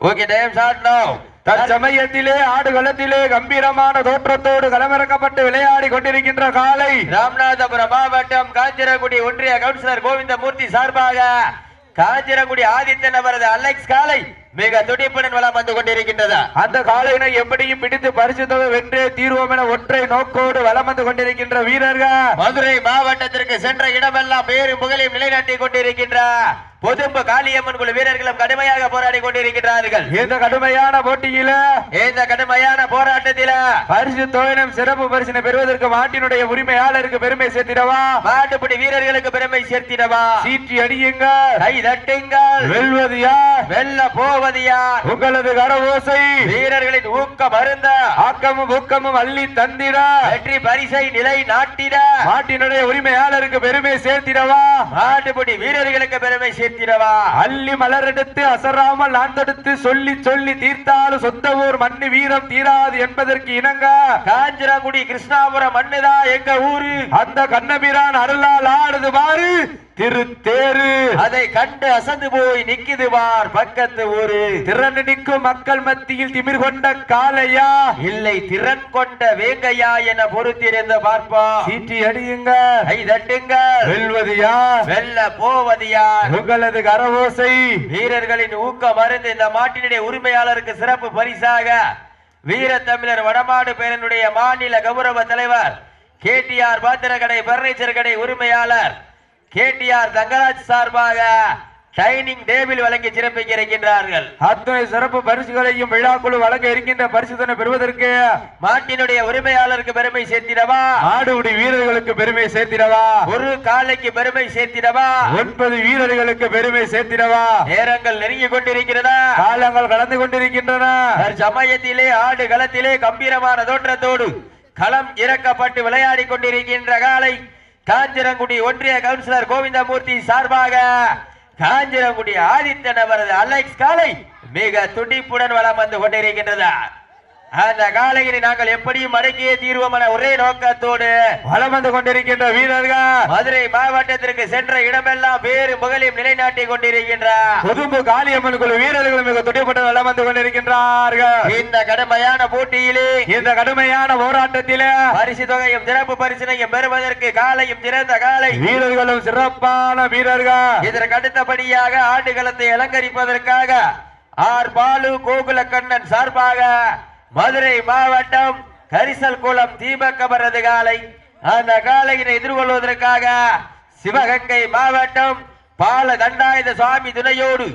Okay time start நவ. தற்சமயத்திலே ஆடுகளத்திலே கம்பீரமான தோற்றத்தோடு களமிறக்கப்பட்டு விளையாடி கொண்டிருக்கின்ற காலை ராமநாதபுரம் மாவட்டம் காஞ்சிரங்குடி ஒன்றிய கவுன்சிலர் கோவிந்தமூர்த்தி சார்பாக காஞ்சிரங்குடி ஆதித்தன் அவரது அலெக்ஸ் காலை மிக துடிப்புடன் வளம் வந்து கொண்டிருக்கின்றது. அந்த காலையினை எப்படியும் பிடித்து பரிசு தொகை வென்றே தீர்வோம் என ஒற்றை நோக்கோடு வளம் வந்து கொண்டிருக்கின்ற வீரர்கள் மதுரை மாவட்டத்திற்கு சென்ற இடமெல்லாம் பேரும் புகழையும் நிலைநாட்டி கொண்டிருக்கின்ற பொதும்பு காளியம்மன் குழு வீரர்களும் கடுமையாக போராடி கொண்டிருக்கிறார்கள். இந்த கடுமையான போட்டியில இந்த கடுமையான போராட்டத்தில பரிசு தொகையினம் சிறப்பு பரிசினை பெறுவதற்கு மாட்டினுடைய உரிமையாளருக்கு பெருமை சேர்த்திடவா, மாட்டுப்படி வீரர்களுக்கு பெருமை சேர்த்திடவா, சீட்டி அடியுங்க, கை தட்டுங்கள், வெல்வது யார் வெல்ல போவது யார், உங்களது கரவோசை வீரர்களின் ஊக்கம் அருந்த ஆக்கமும் ஊக்கமும் அள்ளி தந்திட வெற்றி பரிசை நிலை நாட்டிட மாட்டினுடைய உரிமையாளருக்கு பெருமை சேர்த்திடவா, மாட்டுப்படி வீரர்களுக்கு பெருமை சேர்த்திடவா, அள்ளி மலரெடுத்து அசராமல் ஆந்தெடுத்து சொல்லி சொல்லி தீர்த்தாலும் சொந்த ஊர் மண்ணு வீரம் தீராது என்பதற்கு இணங்க காஞ்சிரங்குடி கிருஷ்ணாபுரம் மண்ணுதான் எங்க ஊரு, அந்த கண்ணபிரான் அருளால் ஆடுது பாரு திருத்தேரு, அதை கண்டு அசந்து போய் நிக்குது பார் பக்கத்து ஊரு, திரண்டு நிற்கும் மக்கள் மத்தியில் திமிர் கொண்ட காளையா இல்லை திறன் கொண்ட வேங்கையா என பொறுத்திருந்து பார்ப்போம். சீட்டி அடியுங்க, கை தட்டுங்க, வெல்வது யார் வெல்ல போவது யார், உங்களது கரவோசை வீரர்களின் ஊக்கம் அருந்து இந்த மாட்டினுடைய உரிமையாளருக்கு சிறப்பு பரிசாக வீர தமிழர் வடமாடு பேரனுடைய மாநில கௌரவ தலைவர் கேடிஆர் பாத்திரக்கடை பர்னிச்சர் கடை உரிமையாளர் கேடிஆர் தங்கராஜ் சார்பாக டைனிங் டேபிள் வழங்கி சிறப்பிக்க இருக்கின்றார்கள். அத்தனை சிறப்பு பரிசுகளையும் விழாக்குழு வழங்க இருக்கின்ற பரிசுதனை பெறுவதற்கு மாட்டினுடைய உரிமையாளருக்கு பெருமை சேர்த்திடவா, ஆடுகுடி வீரர்களுக்கு பெருமை சேர்த்திடவா, ஒரு காலைக்கு பெருமை சேர்த்திடவா, 9 வீரர்களுக்கு பெருமை சேர்த்திடவா, நேரங்கள் நெருங்கி கொண்டிருக்கிறதா, காலங்கள் கடந்து கொண்டிருக்கின்றன. சமயத்திலே ஆடு களத்திலே கம்பீரமான தோற்றத்தோடு களம் இறக்கப்பட்டு விளையாடி கொண்டிருக்கின்ற காலை காஞ்சிரங்குடி ஒன்றிய கவுன்சிலர் கோவிந்தமூர்த்தி சார்பாக காஞ்சிரங்குடி ஆதித்தன் அவரது அலெக்ஸ் காலை மிக துடிப்புடன் வளம் வந்து கொண்டிருக்கின்றது. அந்த காலையை நாங்கள் எப்படியும் அடக்கியே தீர்வோம் என ஒரே நோக்கத்தோடு வளம் வந்து கொண்டிருக்கின்ற வீரர்கள் மதுரை மாவட்டத்திற்கு சென்ற இடமெல்லாம் பேரும் புகழையும் நிலைநாட்டி கொண்டிருக்கின்ற பொதும்பு காளியம்மன் குழு வீரர்கள் மிக துடிப்புடன் வளம் வந்து கொண்டிருக்கின்றார்கள். இந்த கடுமையான போட்டியிலே இந்த கடுமையான போராட்டத்திலே பரிசு தொகையும் சிறப்பு பரிசினையும் பெறுவதற்கு காலையும் சிறந்த காலை வீரர்களும் சிறப்பான வீரர்கள். இதற்கு அடுத்தபடியாக ஆடுகளத்தை அலங்கரிப்பதற்காக ஆர் பாலு கோகுல கண்ணன் சார்பாக மதுரை மாவட்டம் கரிசல் குளம் தீபக் அவரது காலை அந்த காலையினை எதிர்கொள்வதற்காக சிவகங்கை மாவட்டம் பால தண்டாயுத சுவாமி துணையோடு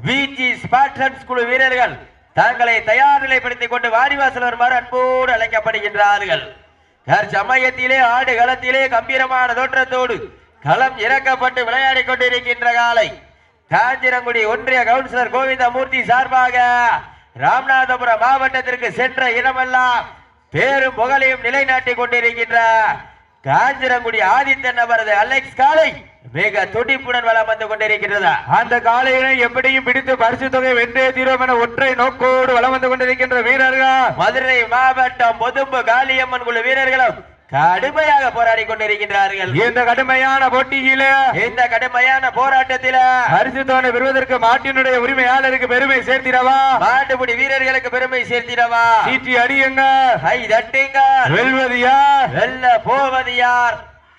விஜி ஸ்பார்டன்ஸ் குழு வீரர்கள் தங்களை தயார் நிலைப்படுத்திக் கொண்டு வாடிவாசல் வருமாறு அன்போடு அழைக்கப்படுகின்றார்கள். சமயத்திலே ஆடு களத்திலே கம்பீரமான தோற்றத்தோடு களம் இறக்கப்பட்டு விளையாடி கொண்டிருக்கின்ற காலை காஞ்சிரங்குடி ஒன்றிய கவுன்சிலர் கோவிந்தமூர்த்தி சார்பாக ராமநாதபுரம் மாவட்டத்திற்கு சென்ற இடமெல்லாம் பேரும் புகழையும் நிலைநாட்டி கொண்டிருக்கின்ற காஞ்சிரங்குடி ஆதித்தன் அவரது அலெக்ஸ் காலை மிக துடிப்புடன் வளம் வந்து கொண்டிருக்கின்றது. அந்த காலையினை எப்படியும் பிடித்து பரிசு தொகை வென்றே தீர்வோம் என ஒற்றை நோக்கோடு வளம் வந்து கொண்டிருக்கின்ற வீரர்கள் மதுரை மாவட்டம் பொதும்பு காளியம்மன் குழு வீரர்களும் கடுமையாக போராடி கொண்டிருக்கின்றார்கள். இந்த கடுமையான போட்டியில இந்த கடுமையான போராட்டத்தில பரிசு தொகை பெறுவதற்கு மாட்டினுடைய உரிமையாளருக்கு பெருமை சேர்த்திடவா, மாட்டுப்பிடி வீரர்களுக்கு பெருமை சேர்த்திடவா, சீட்டி அடியுங்க, கை தட்டுங்க, வெல்வது யார் வெல்ல போவது யார்,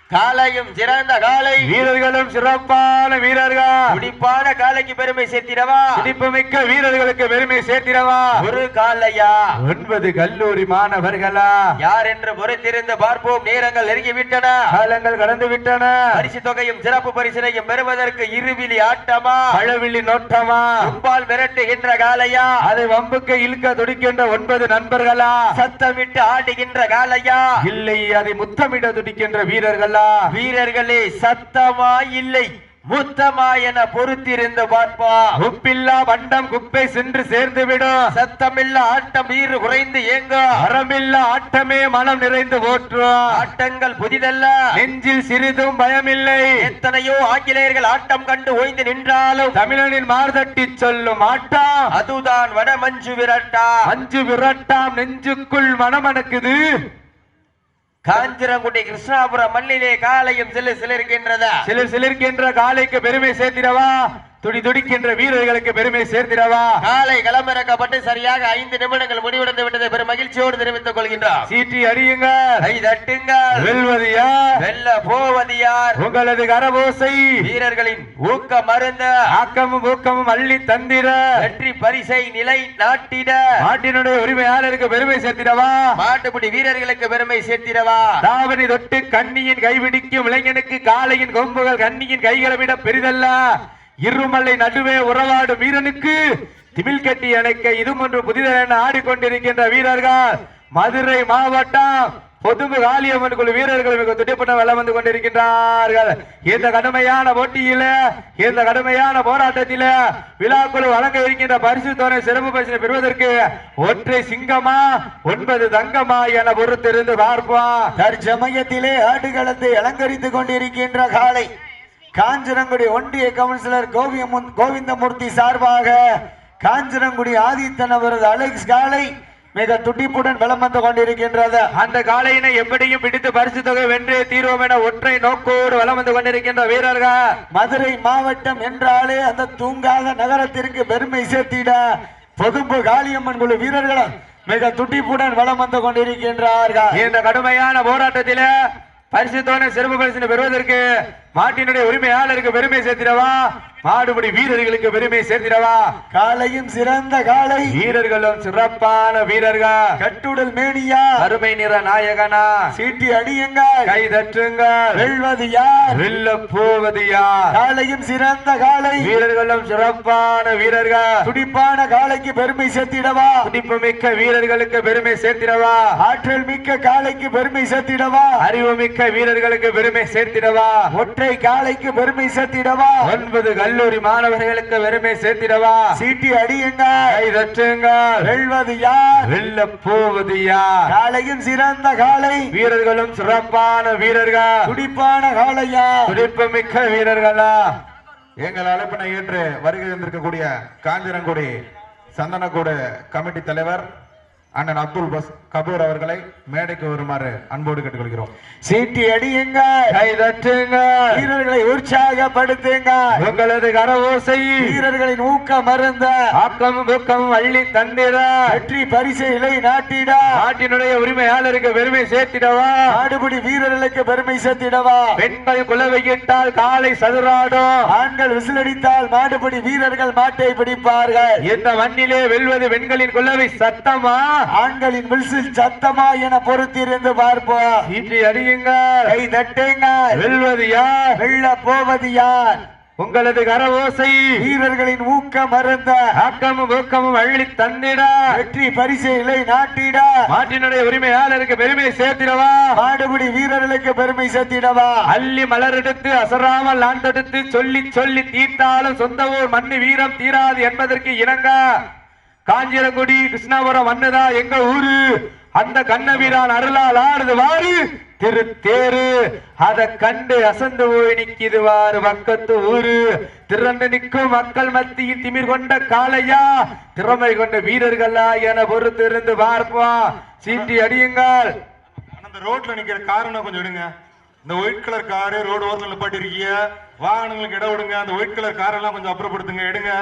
காலையும் சிறந்த காலை வீரர்களும் சிறப்பான வீரர்கள். துடிப்பான காலைக்கு பெருமை சேர்த்திடவா, துடிப்புமிக்க வீரர்களுக்கு பெருமை சேர்த்திடவா, ஒரு காலையா 9 கல்லூரி மாணவர்களா யார் என்று பொறுத்திருந்து பார்ப்போம். நேரங்கள் நெருங்கி விட்டன, காலங்கள் கடந்து விட்டன. பரிசு தொகையும் சிறப்பு பரிசினையும் பெறுவதற்கு இருவிழி ஆட்டமா பழவிழி நோட்டமா கும்பால் மிரட்டுகின்ற காலையா அதை வம்புக்கு இழுக்க துடிக்கின்ற 9 நண்பர்களா சத்தமிட்டு ஆடுகின்ற காலையா இல்லை அதை முத்தமிட துடிக்கின்ற வீரர்களா வீரர்களே சத்தமா இல்லை முத்தமா என பொறுத்திருந்து பார்ப்பா. உப்பில்லா வண்டம் குப்பை சென்று சேர்ந்து விடும், சத்தமில்லா ஆட்டம் நீர் குறைந்து ஏங்க, அறமில்லா ஆட்டமே மனம் நிறைந்து போற்றும். ஆட்டங்கள் புதிதல்ல, நெஞ்சில் சிறிதும் பயமில்லை. எத்தனையோ ஆங்கிலேயர்கள் ஆட்டம் கண்டு ஓய்ந்து நின்றாலும் தமிழனின் மார்தட்டி சொல்லும் ஆட்டம் அதுதான் வட மஞ்சு விரட்டா. மஞ்சு விரட்டாம் நெஞ்சுக்குள் மனமணக்குது. காஞ்சிரங்குடி கிருஷ்ணாபுரம் மண்ணிலே காலையும் சிலர் சிலிர்க்கின்ற காலைக்கு பெருமை சேர்த்திடவா, துடிக்கின்ற வீரர்களுக்கு பெருமை சேர்த்திடவா காலை களமிறக்கப்பட்டு சரியாக 5 நிமிடங்கள் முடிவடைந்து விட்டதை பெரும் மகிழ்ச்சியோடு தெரிவித்துக் கொள்கின்றார். சீட்டி அடியுங்க கை தட்டுங்கள். வெல்வது யார் வெல்ல போவது யார்? உங்களது கரபோசை வீரர்களின் ஊக்க மருந்து ஆக்கமும் ஊக்கமும் அள்ளி தந்திட வெற்றி பரிசை நிலை நாட்டிட நாட்டினுடைய உரிமையாளருக்கு பெருமை சேர்த்திடவா மாட்டுப்பிடி வீரர்களுக்கு பெருமை சேர்த்திடவா தாவணி தொட்டு கண்ணியின் கைபிடிக்கும் இளைஞனுக்கு காளையின் கொம்புகள் கண்ணியின் கைகளை விட பெரிதல்ல இருமலை நடுவே உறவாடும் வீரனுக்கு திமில் கட்டி அணைக்க இதும் ஒன்று புதிதென ஆடிக்கொண்டிருக்கின்ற வீரர்கள் மதுரை மாவட்டம் பொதும்பு காளியம்மன் குழு வீரர்கள் மிக துடிப்புடன் வலம் வந்து கொண்டிருக்கின்றார்கள். இந்த கடுமையான போட்டியில இந்த கடுமையான போராட்டத்தில விழாக்குழு வழங்க இருக்கின்ற பரிசு தொகை சிறப்பு பரிசு பெறுவதற்கு ஒற்றை சிங்கமா 9 தங்கமா என பொறுத்திருந்து பார்ப்போம். தற்சமயத்திலே ஆடுகளத்தை அலங்கரித்துக் கொண்டிருக்கின்ற காலை காஞ்சனங்குடி ஒன்றிய கவுன்சிலர் கோவிந்தமூர்த்தி சார்பாக காஞ்சனங்குடி ஆதித்தன் அவரது அலெக்ஸ் காலை மிக துடிப்புடன் வலம் வந்து கொண்டிருக்கின்றது. அந்த காளையினை எப்படியும் பிடித்து பரிசு தொகை வென்றே தீர்வோம் என ஒற்றை நோக்கோடு வலம் வந்து கொண்டிருக்கின்ற வீரர்கள் மதுரை மாவட்டம் என்றாலே அந்த தூங்காத நகரத்திற்கு பெருமை சேர்த்திட பொதும்பு காளியம்மன் குழு வீரர்கள் மிக துடிப்புடன் வலம் வந்து கொண்டிருக்கின்றார்கள். இந்த கடுமையான போராட்டத்தில பரிசு தொகை சிறப்பு பரிசு பெறுவதற்கு மாட்டினுடைய உரிமையாளருக்கு பெருமை சேர்த்திடவா மாடுபிடி வீரர்களுக்கு பெருமை சேர்த்திடவா காலையும் சிறந்த காலை வீரர்களும் சிறப்பான வீரர்கள் கட்டுடல் மேனியா அருமை நிற நாயகனா சீட்டி அடியுங்கள் கை தட்டுங்கள் வெல்வது யார் வெல்ல போவது யார் காலையும் சிறந்த காலை வீரர்களும் சிறப்பான வீரர்கள் துடிப்பான காலைக்கு பெருமை சேர்த்திடவா துடிப்பு மிக்க வீரர்களுக்கு பெருமை சேர்த்திடவா ஆற்றல் மிக்க காலைக்கு பெருமை சேர்த்திடவா அறிவு மிக்க வீரர்களுக்கு பெருமை சேர்த்திடவா ஒற்றை காலைக்கு பெருமை சேர்த்திடவா 9 கல்லூரி மாணவர்களுக்கு பெருமை சேர்த்திடவா சீட்டி அடியுங்கள் கை தட்டுங்கள் வெல்வது யார் வெல்ல போவது யார் காலையும் சிறந்த காலை வீரர்களும் சிறப்பான வீரர்கள் துடிப்பான காலையா துடிப்பு மிக்க வீரர்களா எங்கள் அழைப்பினை ஏற்று வருகை தந்திருக்கக்கூடிய காஞ்சிரங்குடி சந்தனக்கூடு கமிட்டி தலைவர் அண்ணன் அப்துல் பஸ் கபூர் அவர்களை மேடைக்கு வருமாறு அன்போடு கேட்டுக்கொள்கிறோம். சீட்டி அடியுங்கள் கை தட்டுங்கள் வீரர்களை உற்சாகப்படுத்துங்கள் உங்களது கரவோசை வீரர்களின் ஊக்க மருந்த ஆக்கமும் ஊக்கமும் அள்ளி தந்திட வெற்றி பரிசை இலை நாட்டிட நாட்டினுடைய உரிமையாளருக்கு பெருமை சேர்த்திடவா ஆடுபிடி வீரர்களுக்கு பெருமை சேர்த்திடவா பெண்கள் குலவையிட்டால் காலை சதுராடும் ஆண்கள் விசிலடித்தால் மாடுபிடி வீரர்கள் மாட்டை பிடிப்பார்கள். இந்த மண்ணிலே வெல்வது பெண்களின் குலவை சத்தமா ஆண்களின் விசில் சத்தமா என பொறுத்திருந்து பார்ப்போம். சீட்டி அடியுங்கள் கை தட்டுங்கள் வெல்வது யார் வெல்ல போவது யார் உங்களது கரவோசை வீரர்களின் ஊக்க மருந்த ஆக்கமும் ஊக்கமும் அள்ளி தந்திட வெற்றி பரிசை இலை நாட்டிட மாட்டினுடைய உரிமையாளருக்கு பெருமை சேர்த்திடவா மாடுபிடி வீரர்களுக்கு பெருமை சேர்த்திடவா அள்ளி மலரெடுத்து அசராமல் நான் தடுத்து சொல்லி சொல்லி தீர்த்தாலும் சொந்த ஊர் மண்ணு வீரம் தீராது என்பதற்கு இணங்க காஞ்சிரங்குடி கிருஷ்ணாபுரம் மண்ணுதா எங்க ஊரு அந்த கண்ணவீரான் அருளால் ஆடுது வாரு திருத்தேரு அதை கண்டு அசந்து போய் நிக்குது வாரு பக்கத்து ஊரு திரண்டு நிற்கும் மக்கள் மத்தியில் திமிர் கொண்ட காளையா திறமை கொண்ட வீரர்களா என பொறுத்து இருந்து பார்ப்போம். சீட்டி அடியுங்கள். அந்த ரோட்ல நிக்கிற காரணம் கொஞ்சம் விடுங்க. இந்த ஒயிட் கலர் காரு ரோடு ஓரத்தில் நிப்பாட்டி இருக்கீங்க, வாகனங்களுக்கு இடம் விடுங்க. அந்த ஒயிட் கலர் காரெல்லாம் கொஞ்சம் அப்புறப்படுத்துங்க, எடுங்க.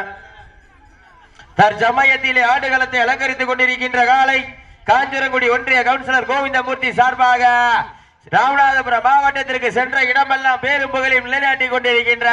தற்சமயத்திலே ஆடுகளத்தை அலங்கரித்துக் கொண்டிருக்கின்ற காலை காஞ்சிரங்குடி ஒன்றிய கவுன்சிலர் கோவிந்தமூர்த்தி சார்பாக ராமநாதபுரம் மாவட்டத்திற்கு சென்ற இடமெல்லாம் பேரும் புகழையும் நிலைநாட்டிக் கொண்டிருக்கின்ற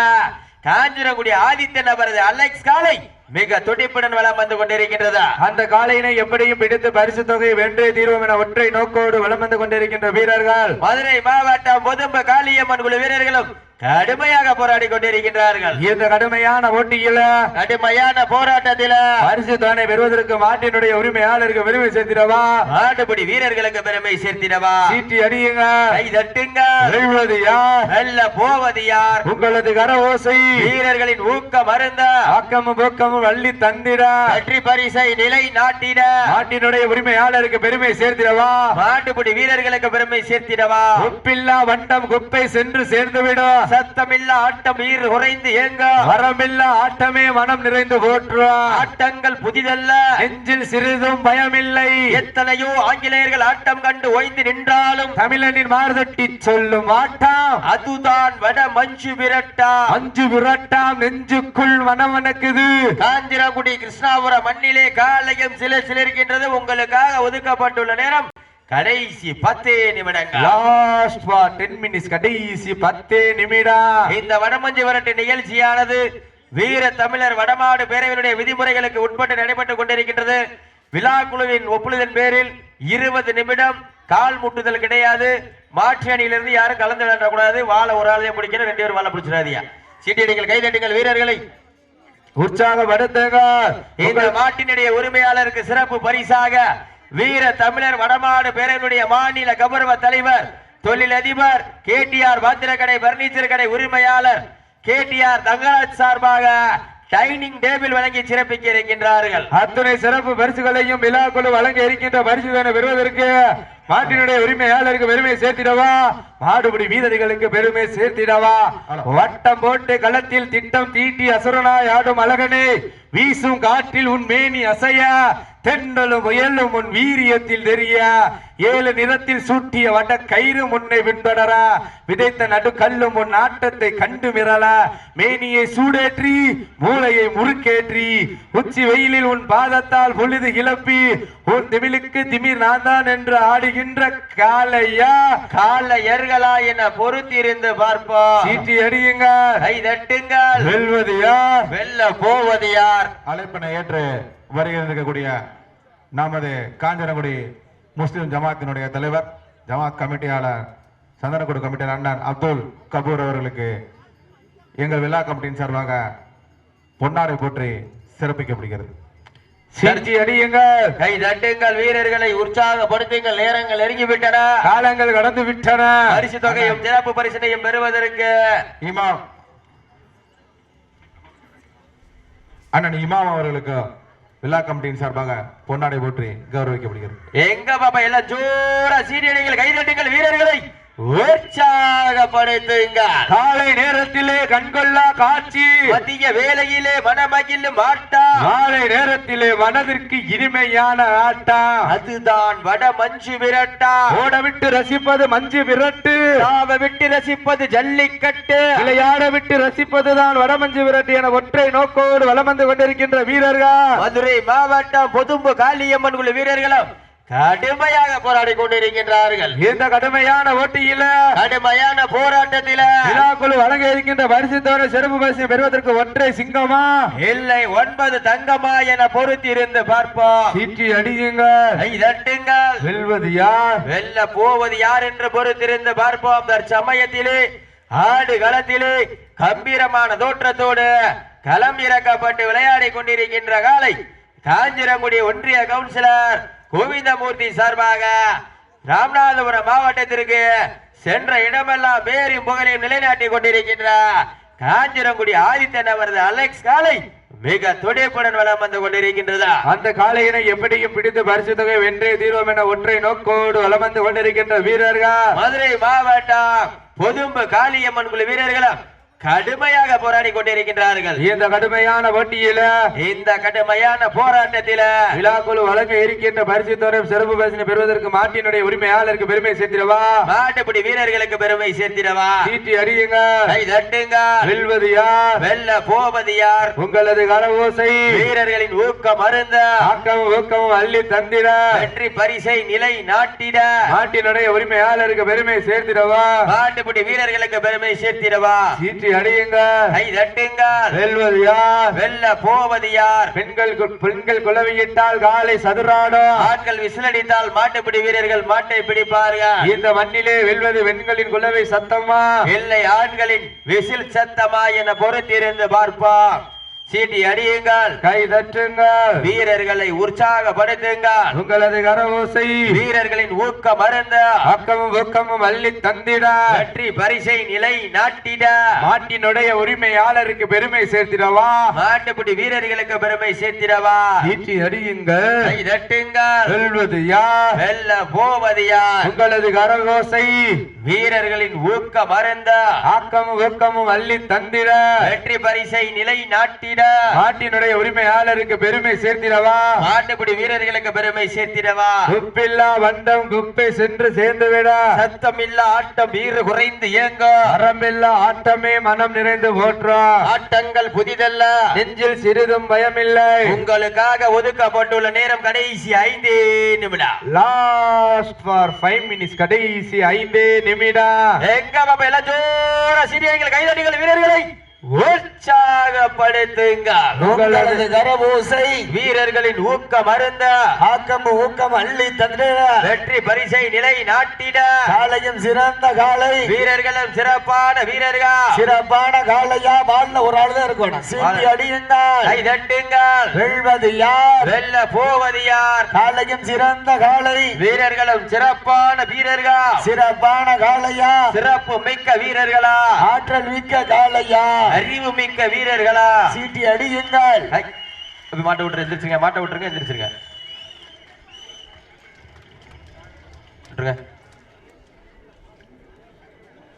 காஞ்சிரங்குடி ஆதித்தன் அவரது அலெக்ஸ் காலை மிக துடிப்புடன் வலம் வந்து கொண்டிருக்கின்றது. அந்த காளையினை எப்படியும் பிடித்து பரிசு தொகையை வென்றே தீர்வோம் என ஒற்றை நோக்கோடு வலம் வந்து கொண்டிருக்கின்ற வீரர்கள் மதுரை மாவட்டம் பொதும்பு காளியம்மன் குழு வீரர்களும் கடுமையாக போராடி கொண்டிருக்கின்றார்கள். இந்த கடுமையான போட்டியில கடுமையான போராட்டத்தில பரிசு தொகை பெறுவதற்கு மாட்டினுடைய உரிமையாளருக்கு பெருமை சேர்த்திடவா ஆடுபிடி வீரர்களுக்கு பெருமை சேர்த்திடவா சீட்டி அடியுங்க கை தட்டுங்க வெல்வது யார் வெல்ல போவது யார் உங்களது கர ஓசை வீரர்களின் ஊக்க மருந்த ஆக்கமும் ஊக்கமும் அள்ளி தந்திட வெற்றி பரிசை நிலை நாட்டிட மாட்டினுடைய உரிமையாளருக்கு பெருமை சேர்த்திடவா மாட்டுப்பிடி வீரர்களுக்கு பெருமை சேர்த்திடவா உப்பில்லா வண்டம் குப்பை சென்று சேர்ந்துவிடும் சத்தமில்ல ஆட்டம் நீர் குறைந்து ஏங்க வரமில்ல ஆட்டமே மனம் நிறைந்து போற்றுவா ஆட்டங்கள் புதிதல்ல நெஞ்சில் சிறிதும் பயமில்லை எத்தனையோ ஆங்கிலேயர்கள் ஆட்டம் கண்டு ஓய்ந்து நின்றாலும் தமிழனின் மார்தட்டி சொல்லும் ஆட்டம் அதுதான் வட மஞ்சு விரட்டா அஞ்சு விரட்டாம் நெஞ்சுக்குள் வனவனக்குது காஞ்சிரகுடி கிருஷ்ணாபுரம் மண்ணிலே காலையும் சிலிருக்கின்றது உங்களுக்காக ஒதுக்கப்பட்டுள்ள நேரம் கடைசி 10 நிமிடங்கள் லாஸ்ட் ஃபார் 10 மினிட்ஸ் கடைசி 10 நிமிடம் இந்த வடமஞ்சு விரட்டு நிகழ்ச்சியானது வீர தமிழர் வடமாடு பேரவையினுடைய விதிமுறைகளுக்கு உட்பட்டு நடைபெற்றுக் கொண்டிருக்கின்றது விழா குழுவின் ஒப்புதலின் பேரில் 20 நிமிடம் கால் முட்டுதல் கிடையாது மாற்று அணியிலிருந்து யாரும் கலந்து விளையாடக்கூடாது வாழை ஒரு ஆளையும் பிடிக்கணும் 2 பேரும் வாழை பிடிச்சிடாதீங்க சீட்டியடிகள் கைதட்டுங்கள் வீரர்களை உற்சாகப்படுத்துங்க இந்த மாட்டினுடைய உரிமையாளருக்கு சிறப்பு பரிசாக வீர தமிழர் வடமாடு பேரவையினுடைய மாநில கௌரவ தலைவர் தொழிலதிபர் கேடிஆர் பாத்திரக்கடை பர்னிச்சர் கடை உரிமையாளர் கேடிஆர் தங்கராஜ் சார்பாக டைனிங் டேபிள் வழங்கி சிறப்பிக்க இருக்கின்றார்கள் அத்துணை சிறப்பு பரிசுகளையும் விழாக்குழு வழங்க இருக்கின்ற பரிசுதனை பெறுவதற்கு மாட்டினுடைய உரிமையாளருக்கு பெருமை சேர்த்திடவா மாடுபிடி வீரர்களுக்கு பெருமை சேர்த்திடவா வட்டம் போட்டு களத்தில் திட்டம் தீட்டி அசுரனாய் ஆடும் அழகனே வீசும் காற்றில் உன் மேனி அசைய தென்றலும் முயலும் உன் வீரியத்தில் தெரிய 7 நிறத்தில் சூட்டிய வட கயிறு முன்னை பின்படரா விதைத்த நடு கல்லும் உன் ஆட்டத்தை கண்டு மிரள மேனியை சூடேற்றி மூளையை முறுக்கேற்றி உச்சி வெயிலில் உன் பாதத்தால் பொழுது கிளப்பி உன் திமிழுக்கு திமிர் நான் தான் என்று ஆடுகின்ற காளையா காளையர்களா என பொறுத்திருந்து பார்ப்போம் சீட்டி அடியுங்க கை தட்டுங்கள் வெல்வது யார் வெல்ல போவது யார் அழைப்பினை ஏற்று வருகின்ற நமது காஞ்சனகுடி முஸ்லிம் ஜமாத்தினுடைய தலைவர் ஜமாத் கமிட்டியாளர் சந்தனக்குடி கமிட்டியாளர் அண்ணன் அப்துல் கபூர் அவர்களுக்கு எங்கள் விழா கமிட்டியின் சார்பாக பொன்னாடை போற்றி சிறப்பிக்கப்படுகிறது சீட்டி அடியுங்க கை தட்டுங்கள் வீரர்களை உற்சாகப்படுத்துங்கள் நேரங்கள் நெருங்கிவிட்டன காலங்கள் கடந்து விட்டன பரிசு தொகையும் சிறப்பு பரிசினையும் பெறுவதற்கு இமாம் அண்ணன் இமாம் அவர்களுக்கு விழா கமிட்டியின் சார்பாக பொன்னாடை போற்றி கௌரவிக்கப்படுகிறது எங்க பாப்பா எல்லாம் ஜோரா சீரியடிகள் கைதட்டுங்கள் வீரர்களை உற்சாகப்படுத்துங்கள் காலை நேரத்திலே கண்கொள்ளா காட்சி மதிய வேளையிலே மனமகிழும் ஆட்டா காலை நேரத்திலே மனதிற்கு இனிமையான ஆட்டம் அதுதான் வட மஞ்சு விரட்டா ஓட விட்டு ரசிப்பது மஞ்சு விரட்டு தாவ விட்டு ரசிப்பது ஜல்லிக்கட்டு விளையாட விட்டு ரசிப்பதுதான் வடமஞ்சு விரட்டு என ஒற்றை நோக்கோடு வலம் வந்து கொண்டிருக்கின்ற வீரர்கள் மதுரை மாவட்டம் பொதும்பு காளியம்மன் குழு வீரர்களும் கடுமையாக போராடி கொண்டிருக்கின்றார்கள் இந்த கடுமையான ஓட்டியில கடுமையான போராட்டத்தில விழாக்குழு வழங்க இருக்கின்ற பரிசு தவிர சிறப்பு பரிசு பெறுவதற்கு ஒற்றை சிங்கமா இல்லை 9 தங்கமா என பொறுத்திருந்து பார்ப்போம் சீட்டி அடியுங்க கை தட்டுங்கள் வெல்வது யார் வெல்ல போவது யார் என்று பொறுத்திருந்து பார்ப்போம் தற்சமயத்திலே ஆடு களத்திலே கம்பீரமான தோற்றத்தோடு களம் இறக்கப்பட்டு விளையாடி கொண்டிருக்கின்ற காலை காஞ்சிரங்குடி ஒன்றிய கவுன்சிலர் கோவிந்தமூர்த்தி சார்பாக ராமநாதபுரம் மாவட்டத்திற்கு சென்ற இடமெல்லாம் பேரும் புகழையும் நிலைநாட்டி கொண்டிருக்கின்ற காஞ்சிரங்குடி ஆதித்தன் அவரது அலெக்ஸ் காலை மிக துடிப்புடன் வளம் வந்து கொண்டிருக்கின்றதா அந்த காளையினை எப்படியும் பிடித்து பரிசு தொகை வென்றே தீர்வோம் என ஒற்றை நோக்கோடு வலம் வந்து கொண்டிருக்கின்ற வீரர்கள் மதுரை மாவட்டம் பொதும்பு காளியம்மன் குழு வீரர்களும் கடுமையாக போராடி கொண்டிருக்கின்றார்கள் இந்த கடுமையான போட்டியில இந்த கடுமையான போராட்டத்தில விழாக்குழு வழங்க இருக்கின்ற பரிசு தொகை சிறப்பு பரிசினை பெறுவதற்கு மாட்டினுடைய உரிமையாளருக்கு பெருமை சேர்த்திடவா மாட்டுப்பிடி வீரர்களுக்கு பெருமை சேர்த்திடவா சீட்டி அடியுங்க கை தட்டுங்க வெல்வது யார் வெல்ல போவது யார் உங்களது கரவோசை வீரர்களின் ஊக்கம் அருந்த ஆக்கமும் ஊக்கமும் அள்ளி தந்திட வெற்றி பரிசை நிலை நாட்டிட மாட்டினுடைய உரிமையாளருக்கு பெருமை சேர்த்திடவா மாட்டுப்பிடி வீரர்களுக்கு பெருமை சேர்த்திடவா சீட்டி அடியுங்க கை தட்டுங்கள் வெல்வது யார் வெல்ல போவது யார் பெண்கள் குலவையிட்டால் காலை சதுராடும் ஆட்கள் விசிலடித்தால் மாட்டுப்பிடி வீரர்கள் மாட்டை பிடிப்பார்கள் இந்த மண்ணிலே வெல்வது பெண்களின் குலவை சத்தமா இல்லை ஆண்களின் விசில் சத்தமா என பொறுத்திருந்து பார்ப்போம் சீட்டி அடியுங்கள், கை தட்டுங்கள், வீரர்களை உற்சாகப்படுத்துங்கள். உங்களது கரவோசை வீரர்களின் ஊக்கம் மருந்த அக்கமும் ஊக்கமும் அள்ளி தந்திட வெற்றி பரிசை நிலை நாட்டிட மாட்டினுடைய உரிமையாளருக்கு பெருமை சேர்த்திடவா, மாட்டுப்பிடி வீரர்களுக்கு பெருமை சேர்த்திடவா. சீட்டி அடியுங்கள், கை தட்டுங்கள், வெல்வது யார், வெல்ல போவது யார்? உங்களது கரவோசை வீரர்களின் ஊக்கம் மருந்த ஆக்கமும் ஊக்கமும் அள்ளி தந்திட வெற்றி பரிசை நிலை நாட்டிட மாட்டினுடைய உரிமையாளருக்கு பெருமை சேர்த்திடவா, மாட்டுப்பிடி வீரர்களுக்கு பெருமை சேர்த்திடவா. குப்பில்லா வண்டம் குப்பை சென்று சேர்ந்துவிட சத்தமில்லா ஆட்டம் வீறு குறைந்து இயங்க அறமில்லா ஆட்டமே மனம் நிறைந்து போற்றா, ஆட்டங்கள் புதிதல்ல, நெஞ்சில் சிறிதும் பயமில்லை. உங்களுக்காக ஒதுக்கப்பட்டுள்ள நேரம் கடைசி 5 நிமிடம். லாஸ்ட் ஃபார் 5 மினிட்ஸ், கடைசி 5 நிமிடம். எங்க பாப்பா எல்லாம் ஜோர சிறியங்கள் கைதடிகள் வீரர்களை உற்சாகப்படுத்துங்கள். உங்களது கரபூசை வீரர்களின் ஊக்கம் அருந்த ஆக்கம் ஊக்கம் அள்ளி தந்திட வெற்றி பரிசை நிலை நாட்டிட காலையும் சிறந்த காலை வீரர்களும் சிறப்பான வீரர்கள் சிறப்பான காலையா வாழ்ல ஒரு ஆள் தான் இருக்கணும். சீட்டி அடியுங்கள், கை தட்டுங்கள், வெல்வது யார், வெல்ல போவது யார்? காலையும் சிறந்த காலை வீரர்களும் சிறப்பான வீரர்கள் சிறப்பான காலையா சிறப்பு மிக்க வீரர்களா ஆற்றல் மிக்க காலையா அறிவு மிக்க வீரர்களா? சீட்டி அடியுங்கள். ஐ, அப்படி மாட்ட விட்டுரு, எந்திரிச்சுங்க, மாட்ட விட்டுருங்க, எந்திரிச்சிருங்க, விட்டுருங்க.